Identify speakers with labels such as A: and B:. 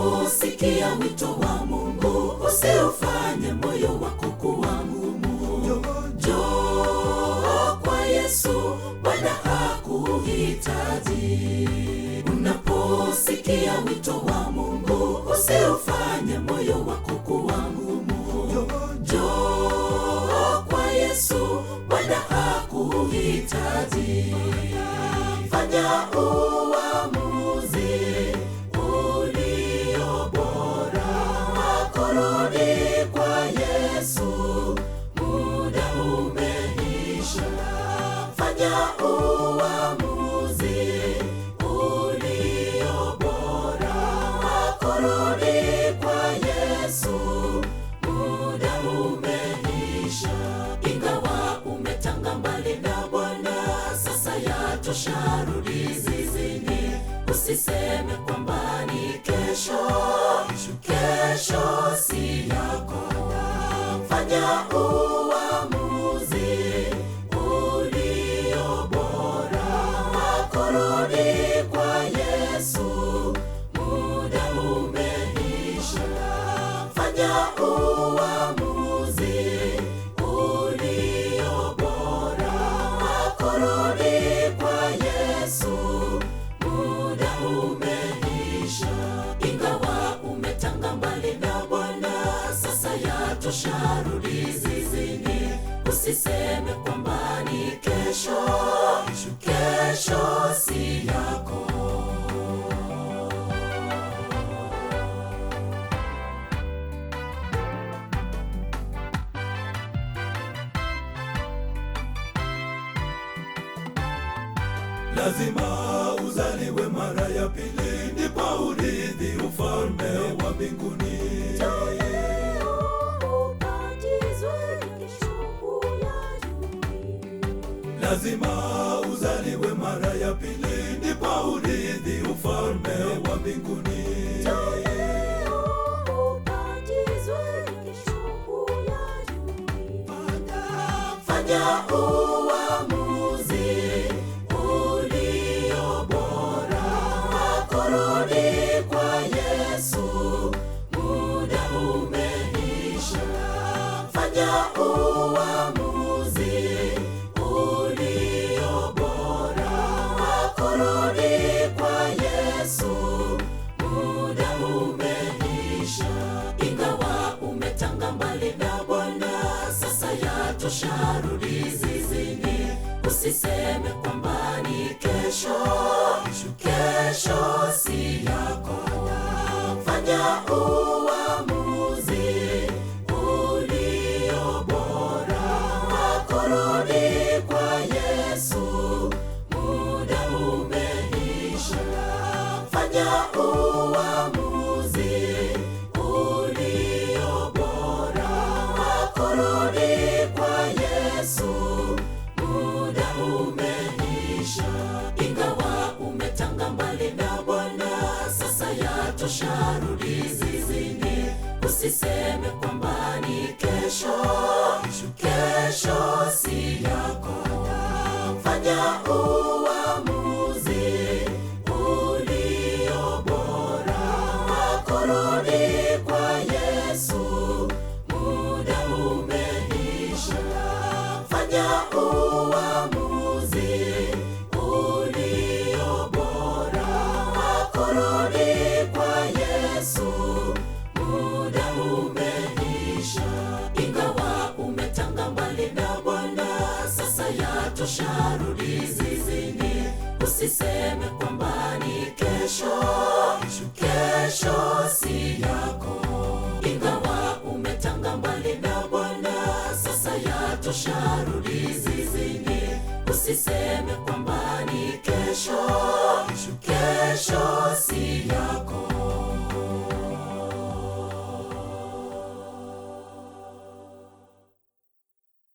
A: Unaposikia wito wa Mungu, usiufanye moyo wako kuwa ngumu. Njoo kwa Yesu, Bwana hakuhitaji. Unaposikia wito wa Mungu, usiufanye moyo wako kuwa ngumu. Njoo kwa Yesu, Bwana hakuhitaji. Fanya uamuzi ulio bora, kurudi kwa Yesu, muda umeisha. Fanya uamuzi ulio bora, kurudi kwa Yesu, muda umeisha. Ingawa umetanga mbali na Bwana, sasa yatosha, rudi zizini. Usiseme kwamba ni kesho, kesho si yako. Fanya uamuzi ulio bora, kurudi kwa Yesu, muda umeisha. Fanya uamuzi ulio bora, kurudi kwa Yesu, muda umeisha. Ingawa umetanga mbali na Bwana, sasa yatosha, rudi zizini. Usiseme kwamba ni kesho, kesho si yako.
B: Lazima uzaliwe mara ya pili, ndipo urithi ufalme wa mbinguni. Lazima uzaliwe mara ya pili, ndipo urithi ufalme wa mbinguni.
A: Fanya uamuzi ulio bora, kurudi kwa Yesu, muda umeisha. Fanya uamuzi ulio bora, kurudi kwa Yesu, muda umeisha. Ingawa umetanga mbali na Bwana, sasa yatosha, rudi zizini. Usiseme kwamba ni kesho, kesho si yako. Fanya uamuzi ulio bora, kurudi kwa Yesu, muda umeisha. Fanya uamuzi ulio bora, kurudi kwa Yesu, muda umeisha. Ingawa umetanga mbali na Bwana, sasa yatosha, rudi zizini. Usiseme kwamba ni kesho, kesho si yako. Fanya uamuzi ulio bora, kurudi kwa Yesu, muda umeisha. Fanya uamuzi ulio bora, kurudi kwa Yesu, muda umeisha. Ingawa umetanga mbali na Bwana, sasa yatosha, rudi zizini. Usiseme kwamba ni kesho, kesho si yako. Ingawa umetanga mbali na Bwana, sasa yatosha, rudi zizini. Usiseme